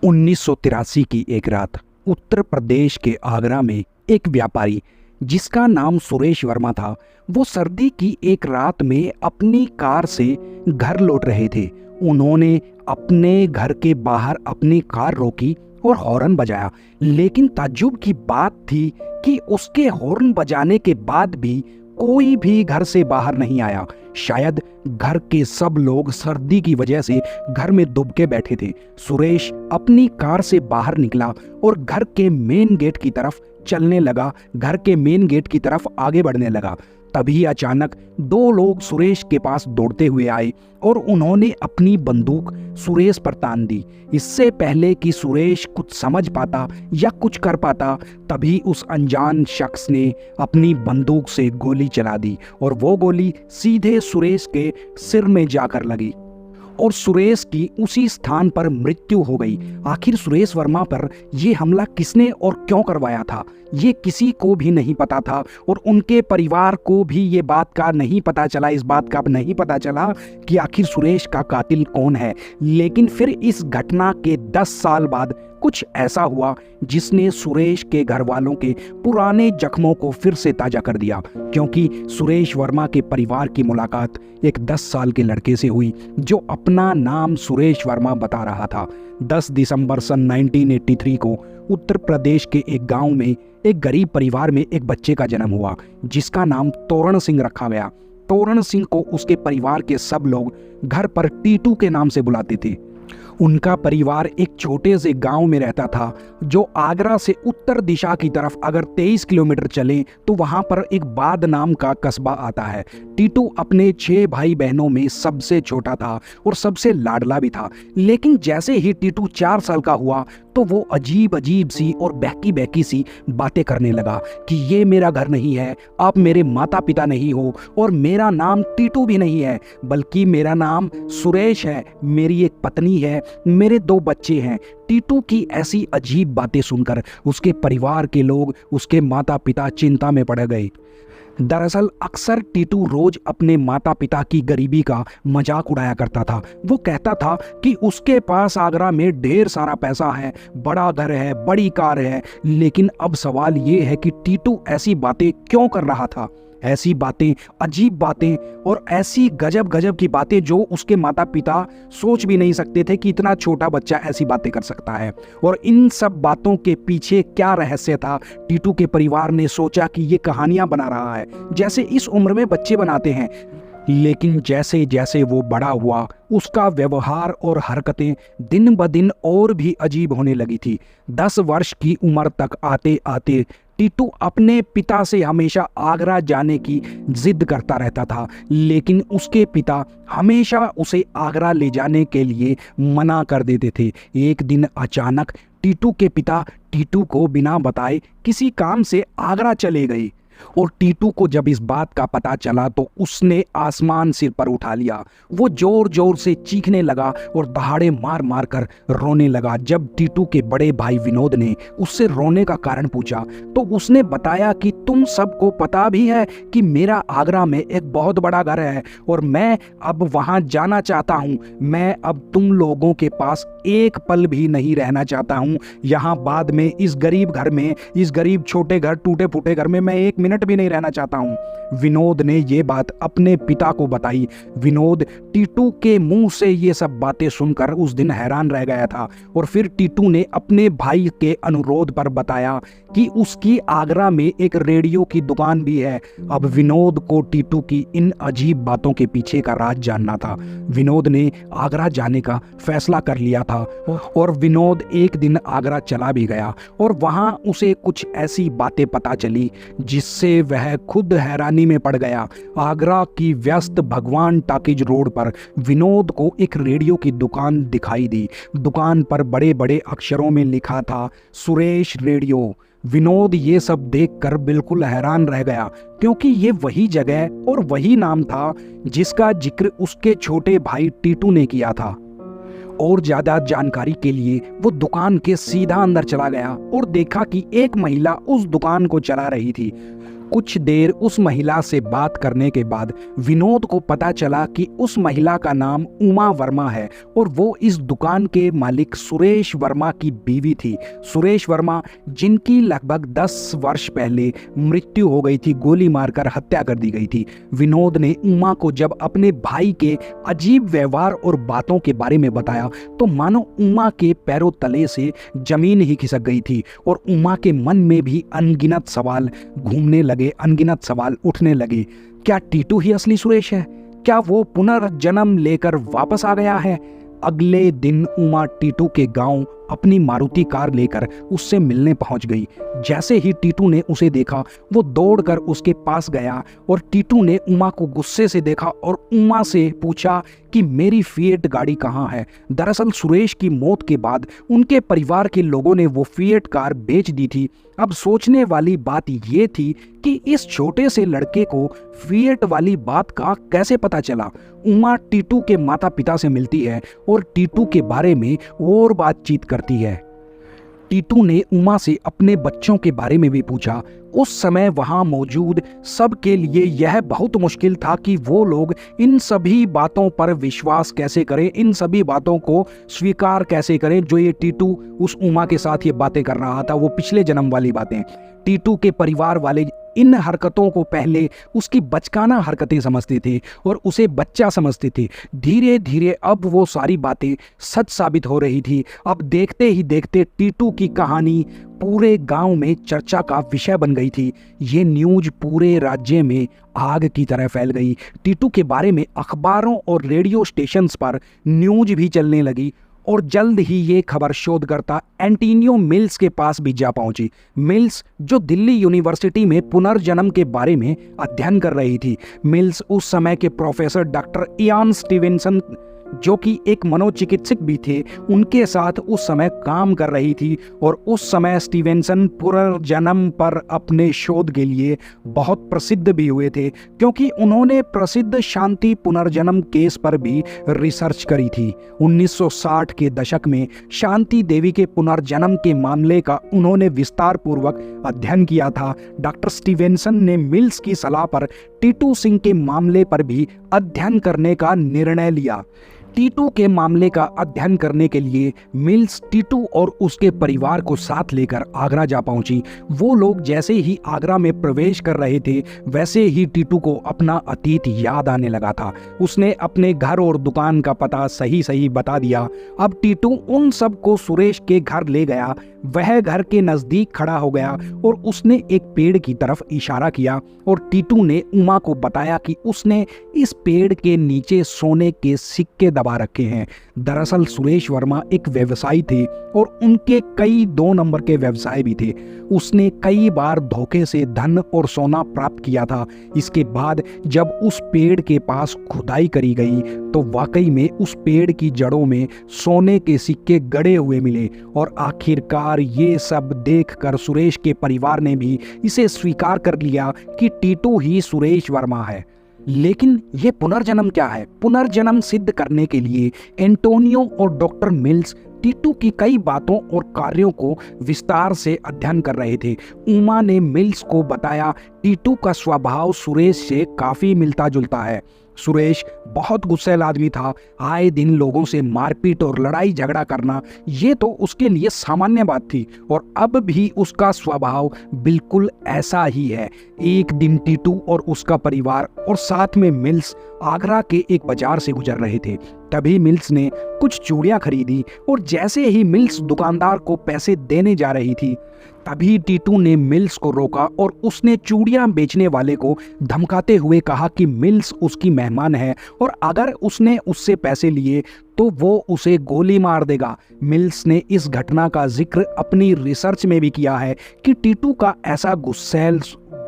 1983 की एक रात उत्तर प्रदेश के आगरा में एक व्यापारी जिसका नाम सुरेश वर्मा था, वो सर्दी की एक रात में अपनी कार से घर लौट रहे थे। उन्होंने अपने घर के बाहर अपनी कार रोकी और हॉर्न बजाया, लेकिन ताज्जुब की बात थी कि उसके हॉर्न बजाने के बाद भी कोई भी घर से बाहर नहीं आया। शायद घर के सब लोग सर्दी की वजह से घर में दुबके बैठे थे। सुरेश अपनी कार से बाहर निकला और घर के मेन गेट की तरफ चलने लगा, घर के मेन गेट की तरफ आगे बढ़ने लगा। तभी अचानक दो लोग सुरेश के पास दौड़ते हुए आए और उन्होंने अपनी बंदूक सुरेश पर तान दी। इससे पहले कि सुरेश कुछ समझ पाता या कुछ कर पाता, तभी उस अनजान शख्स ने अपनी बंदूक से गोली चला दी और वो गोली सीधे सुरेश के सिर में जाकर लगी और सुरेश की उसी स्थान पर मृत्यु हो गई। आखिर सुरेश वर्मा पर यह हमला किसने और क्यों करवाया था, ये किसी को भी नहीं पता था और उनके परिवार को भी ये बात का नहीं पता चला, इस बात का नहीं पता चला कि आखिर सुरेश का कातिल कौन है। लेकिन फिर इस घटना के 10 साल बाद कुछ ऐसा हुआ जिसने सुरेश के घर वालों के पुराने जख्मों को फिर से ताजा कर दिया, क्योंकि सुरेश वर्मा के परिवार की मुलाकात एक 10 साल के लड़के से हुई जो अपना नाम सुरेश वर्मा बता रहा था। 10 दिसंबर सन 1983 को उत्तर प्रदेश के एक गांव में एक गरीब परिवार में एक बच्चे का जन्म हुआ जिसका नाम तोरण सिंह रखा गया। तोरण सिंह को उसके परिवार के सब लोग घर पर टीटू के नाम से बुलाते थे। उनका परिवार एक छोटे से गांव में रहता था जो आगरा से उत्तर दिशा की तरफ अगर 23 किलोमीटर चलें तो वहां पर एक बाद नाम का कस्बा आता है। टीटू अपने 6 भाई बहनों में सबसे छोटा था और सबसे लाडला भी था। लेकिन जैसे ही टीटू 4 साल का हुआ तो वो अजीब अजीब सी और बहकी बहकी सी बातें करने लगा कि ये मेरा घर नहीं है, आप मेरे माता पिता नहीं हो और मेरा नाम टीटू भी नहीं है, बल्कि मेरा नाम सुरेश है, मेरी एक पत्नी है, मेरे 2 बच्चे हैं। टीटू की ऐसी अजीब बातें सुनकर उसके परिवार के लोग, उसके माता पिता चिंता में पड़ गए। दरअसल अक्सर टीटू रोज अपने माता पिता की गरीबी का मजाक उड़ाया करता था। वो कहता था कि उसके पास आगरा में ढेर सारा पैसा है, बड़ा घर है, बड़ी कार है। लेकिन अब सवाल ये है कि टीटू ऐसी बातें क्यों कर रहा था, ऐसी बातें, अजीब बातें और ऐसी गजब गजब की बातें जो उसके माता पिता सोच भी नहीं सकते थे कि इतना छोटा बच्चा ऐसी बातें कर सकता है। और इन सब बातों के पीछे क्या रहस्य था, टीटू के परिवार ने सोचा कि ये कहानियां बना रहा है, जैसे इस उम्र में बच्चे बनाते हैं। लेकिन जैसे जैसे वो बड़ा हुआ उसका व्यवहार और हरकतें दिन ब दिन और भी अजीब होने लगी थी। 10 वर्ष की उम्र तक आते आते टीटू अपने पिता से हमेशा आगरा जाने की जिद करता रहता था, लेकिन उसके पिता हमेशा उसे आगरा ले जाने के लिए मना कर देते थे। एक दिन अचानक टीटू के पिता टीटू को बिना बताए किसी काम से आगरा चले गए और टीटू को जब इस बात का पता चला तो उसने आसमान सिर पर उठा लिया। वो जोर जोर से चीखने लगा और दहाड़े मार मार कर रोने लगा। जब टीटू के बड़े भाई विनोद ने उससे रोने का कारण पूछा तो उसने बताया कि तुम सबको पता भी है कि मेरा आगरा में एक बहुत बड़ा घर है और मैं अब वहां जाना चाहता हूं। मैं अब तुम लोगों के पास एक पल भी नहीं रहना चाहता हूं। यहाँ बाद में इस गरीब घर में, इस गरीब छोटे घर, टूटे फूटे घर में मैं 1 मिनट भी नहीं रहना चाहता हूं। विनोद ने ये बात अपने पिता को बताई। विनोद टीटू के मुंह से ये सब बातें सुनकर उस दिन हैरान रह गया था और फिर टीटू ने अपने भाई के अनुरोध पर बताया कि उसकी आगरा में एक रेडियो की दुकान भी है। अब विनोद को टीटू की इन अजीब बातों के पीछे का राज जानना था। विनोद ने आगरा जाने का फैसला कर लिया था और विनोद एक दिन आगरा चला भी गया और वहां उसे कुछ ऐसी बातें पता चली जिससे वह खुद हैरानी में पड़ गया। आगरा की व्यस्त भगवान टाकीज रोड पर विनोद को एक रेडियो की दुकान दिखाई दी। दुकान पर बड़े बड़े अक्षरों में लिखा था सुरेश रेडियो। विनोद ये सब देखकर बिल्कुल हैरान रह गया, क्योंकि ये वही जगह और वही नाम था जिसका जिक्र उसके छोटे भाई टीटू ने किया था। और ज्यादा जानकारी के लिए वो दुकान के सीधा अंदर चला गया और देखा कि एक महिला उस दुकान को चला रही थी। कुछ देर उस महिला से बात करने के बाद विनोद को पता चला कि उस महिला का नाम उमा वर्मा है और वो इस दुकान के मालिक सुरेश वर्मा की बीवी थी। सुरेश वर्मा, जिनकी लगभग 10 वर्ष पहले मृत्यु हो गई थी, गोली मारकर हत्या कर दी गई थी। विनोद ने उमा को जब अपने भाई के अजीब व्यवहार और बातों के बारे में बताया तो मानो उमा के पैरों तले से जमीन ही खिसक गई थी और उमा के मन में भी अनगिनत सवाल घूमने लगे, अनगिनत सवाल उठने लगे। क्या टीटू ही असली सुरेश है? क्या वो पुनर्जन्म लेकर वापस आ गया है? अगले दिन उमा टीटू के गांव अपनी मारुति कार लेकर उससे मिलने पहुंच गई। जैसे ही टीटू ने उसे देखा वो दौड़कर उसके पास गया और टीटू ने उमा को गुस्से से देखा और उमा से पूछा कि मेरी फिएट गाड़ी कहाँ है। दरअसल सुरेश की मौत के बाद उनके परिवार के लोगों ने वो फिएट कार बेच दी थी। अब सोचने वाली बात ये थी कि इस छोटे से लड़के को फिएट वाली बात का कैसे पता चला। उमा टीटू के माता पिता से मिलती है और टीटू के बारे में और बातचीत करती है। टीटू ने उमा से अपने बच्चों के बारे में भी पूछा। उस समय वहां मौजूद सबके लिए यह बहुत मुश्किल था कि वो लोग इन सभी बातों पर विश्वास कैसे करें, इन सभी बातों को स्वीकार कैसे करें जो ये टीटू उस उमा के साथ ये बातें कर रहा था, वो पिछले जन्म वाली बातें। टीटू के परिवार वाले इन हरकतों को पहले उसकी बचकाना हरकतें समझते थे और उसे बच्चा समझते थे। धीरे धीरे अब वो सारी बातें सच साबित हो रही थी। अब देखते ही देखते टीटू की कहानी पूरे गांव में चर्चा का विषय बन गई थी। ये न्यूज़ पूरे राज्य में आग की तरह फैल गई। टीटू के बारे में अखबारों और रेडियो स्टेशंस पर न्यूज़ भी चलने लगी और जल्द ही ये खबर शोधकर्ता एंटोनियो मिल्स के पास भी जा पहुंची। मिल्स जो दिल्ली यूनिवर्सिटी में पुनर्जन्म के बारे में अध्ययन कर रही थी। मिल्स उस समय के प्रोफेसर डॉक्टर इयान स्टीवेंसन, जो कि एक मनोचिकित्सक भी थे, उनके साथ उस समय काम कर रही थी। और उस समय स्टीवेंसन पुनर्जन्म पर अपने शोध के लिए बहुत प्रसिद्ध भी हुए थे, क्योंकि उन्होंने प्रसिद्ध शांति पुनर्जन्म केस पर भी रिसर्च करी थी। 1960 के दशक में शांति देवी के पुनर्जन्म के मामले का उन्होंने विस्तार पूर्वक अध्ययन किया था। डॉक्टर स्टीवेंसन ने मिल्स की सलाह पर टीटू सिंह के मामले पर भी अध्ययन करने का निर्णय लिया। टीटू के मामले का अध्ययन करने के लिए मिल्स टीटू और उसके परिवार को साथ लेकर आगरा जा पहुंची। वो लोग जैसे ही आगरा में प्रवेश कर रहे थे वैसे ही टीटू को अपना अतीत याद आने लगा था। उसने अपने घर और दुकान का पता सही सही बता दिया। अब टीटू उन सब को सुरेश के घर ले गया। वह घर के नजदीक खड़ा हो गया और उसने एक पेड़ की तरफ इशारा किया और टीटू ने उमा को बताया कि उसने इस पेड़ के नीचे सोने के सिक्के दबा रखे हैं। दरअसल सुरेश वर्मा एक व्यवसायी थे और उनके कई 2 नंबर के व्यवसाय भी थे। उसने कई बार धोखे से धन और सोना प्राप्त किया था। इसके बाद जब उस पेड़ के पास खुदाई करी गई तो वाकई में उस पेड़ की जड़ों में सोने के सिक्के गड़े हुए मिले और आखिरकार ये सब देखकर सुरेश के परिवार ने भी इसे स्वीकार कर लिया कि टीटू ही सुरेश वर्मा है। लेकिन ये पुनर्जन्म क्या है? पुनर्जन्म सिद्ध करने के लिए एंटोनियो और डॉक्टर मिल्स टीटू की कई बातों और कार्यों को विस्तार से अध्ययन कर रहे थे। उमा ने मिल्स को बताया टीटू का स्वभाव सुरेश से काफी मिलता जुलता है। सुरेश बहुत गुस्सैल आदमी था। आए दिन लोगों से मारपीट और लड़ाई झगड़ा करना ये तो उसके लिए सामान्य बात थी और अब भी उसका स्वभाव बिल्कुल ऐसा ही है। एक दिन टीटू और उसका परिवार और साथ में मिल्स आगरा के एक बाजार से गुजर रहे थे। तभी मिल्स ने कुछ चूड़ियां खरीदी और जैसे ही मिल्स दुकानदार को पैसे देने जा रही थी तभी टीटू ने मिल्स को रोका और उसने चूड़ियां बेचने वाले को धमकाते हुए कहा कि मिल्स उसकी मेहमान है और अगर उसने उससे पैसे लिए तो वो उसे गोली मार देगा। मिल्स ने इस घटना का जिक्र अपनी रिसर्च में भी किया है कि टीटू का ऐसा गुस्सैल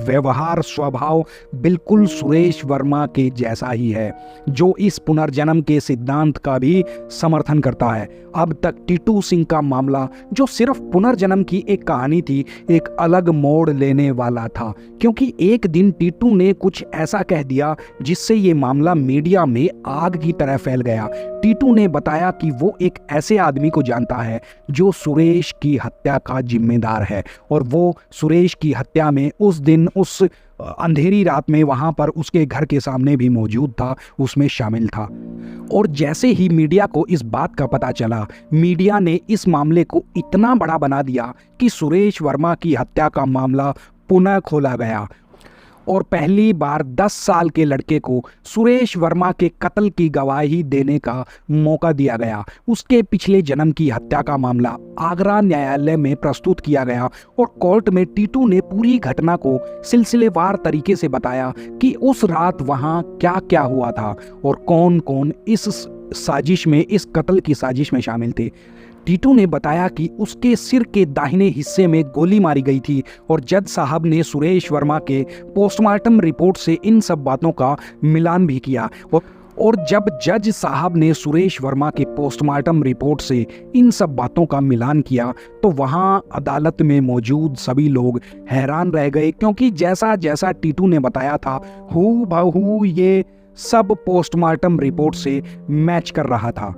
व्यवहार स्वभाव बिल्कुल सुरेश वर्मा के जैसा ही है, जो इस पुनर्जन्म के सिद्धांत का भी समर्थन करता है। अब तक टीटू सिंह का मामला, जो सिर्फ पुनर्जन्म की एक कहानी थी, एक अलग मोड़ लेने वाला था, क्योंकि एक दिन टीटू ने कुछ ऐसा कह दिया जिससे ये मामला मीडिया में आग की तरह फैल गया। टीटू ने बताया कि वो एक ऐसे आदमी को जानता है जो सुरेश की हत्या का जिम्मेदार है और वो सुरेश की हत्या में उस दिन उस अंधेरी रात में वहाँ पर उसके घर के सामने भी मौजूद था, उसमें शामिल था। और जैसे ही मीडिया को इस बात का पता चला, मीडिया ने इस मामले को इतना बड़ा बना दिया कि सुरेश वर्मा की हत्या का मामला पुनः खोला गया और पहली बार 10 साल के लड़के को सुरेश वर्मा के कत्ल की गवाही देने का मौका दिया गया। उसके पिछले जन्म की हत्या का मामला आगरा न्यायालय में प्रस्तुत किया गया और कोर्ट में टीटू ने पूरी घटना को सिलसिलेवार तरीके से बताया कि उस रात वहां क्या क्या हुआ था और कौन कौन इस साजिश में, इस कत्ल की साजिश में शामिल थे। टीटू ने बताया कि उसके सिर के दाहिने हिस्से में गोली मारी गई थी और जज साहब ने सुरेश वर्मा के पोस्टमार्टम रिपोर्ट से इन सब बातों का मिलान भी किया और जब जज साहब ने सुरेश वर्मा के पोस्टमार्टम रिपोर्ट से इन सब बातों का मिलान किया तो वहां अदालत में मौजूद सभी लोग हैरान रह गए, क्योंकि जैसा जैसा टीटू ने बताया था हूबहू ये सब पोस्टमार्टम रिपोर्ट से मैच कर रहा था।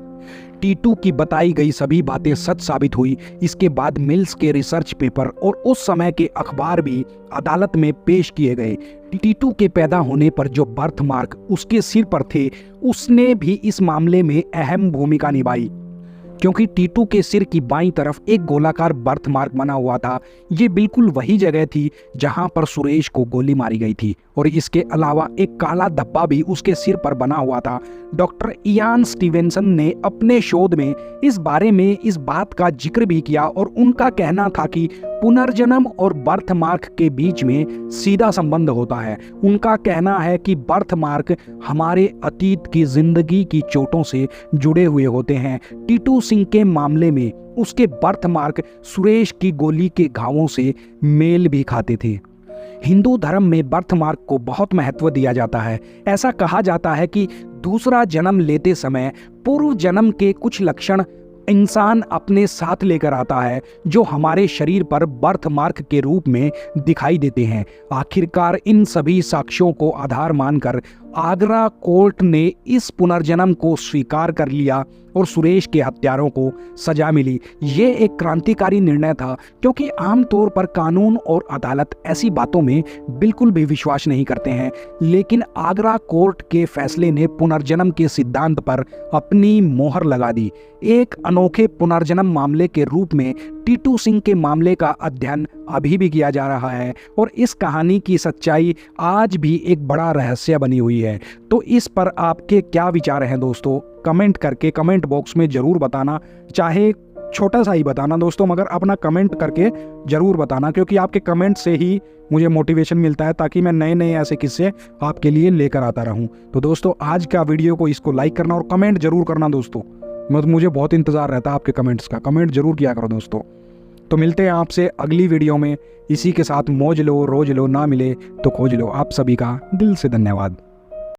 टीटू की बताई गई सभी बातें सच साबित हुई। इसके बाद मिल्स के रिसर्च पेपर और उस समय के अखबार भी अदालत में पेश किए गए। टीटू के पैदा होने पर जो बर्थ मार्क उसके सिर पर थे, उसने भी इस मामले में अहम भूमिका निभाई, क्योंकि टीटू के सिर की बाईं तरफ एक गोलाकार बर्थ मार्क बना हुआ था। ये बिल्कुल वही जगह थी जहां पर सुरेश को गोली मारी गई थी और इसके अलावा एक काला धब्बा भी उसके सिर पर बना हुआ था। डॉक्टर इयान स्टीवेंसन ने अपने शोध में इस बारे में इस बात का जिक्र भी किया और उनका कहना था कि पुनर्जन्म और बर्थ मार्क के बीच में सीधा संबंध होता है। उनका कहना है कि बर्थ मार्क हमारे अतीत की जिंदगी की चोटों से जुड़े हुए होते हैं। टीटू सिंह के मामले में उसके बर्थ मार्क सुरेश की गोली के घावों से मेल भी खाते थे। हिंदू धर्म में बर्थ मार्क को बहुत महत्व दिया जाता है। ऐसा कहा जाता है कि दूसरा जन्म लेते समय पूर्व जन्म के कुछ लक्षण इंसान अपने साथ लेकर आता है जो हमारे शरीर पर बर्थ मार्क के रूप में दिखाई देते हैं। आखिरकार इन सभी साक्ष्यों को आधार मानकर आगरा कोर्ट ने इस पुनर्जन्म को स्वीकार कर लिया और सुरेश के हत्यारों को सजा मिली। ये एक क्रांतिकारी निर्णय था, क्योंकि आमतौर पर कानून और अदालत ऐसी बातों में बिल्कुल भी विश्वास नहीं करते हैं, लेकिन आगरा कोर्ट के फैसले ने पुनर्जन्म के सिद्धांत पर अपनी मोहर लगा दी। एक अनोखे पुनर्जन्म मामले के रूप में टीटू सिंह के मामले का अध्ययन अभी भी किया जा रहा है और इस कहानी की सच्चाई आज भी एक बड़ा रहस्य बनी हुई है। तो इस पर आपके क्या विचार हैं दोस्तों? कमेंट करके कमेंट बॉक्स में ज़रूर बताना, चाहे छोटा सा ही बताना दोस्तों, मगर अपना कमेंट करके ज़रूर बताना, क्योंकि आपके कमेंट से ही मुझे मोटिवेशन मिलता है ताकि मैं नए नए ऐसे किस्से आपके लिए लेकर आता रहूं। तो दोस्तों आज का वीडियो को इसको लाइक करना और कमेंट ज़रूर करना दोस्तों, मुझे बहुत इंतज़ार रहता है आपके कमेंट्स का। कमेंट ज़रूर किया करो दोस्तों। तो मिलते हैं आपसे अगली वीडियो में। इसी के साथ मौज लो रोज लो, ना मिले तो खोज लो। आप सभी का दिल से धन्यवाद।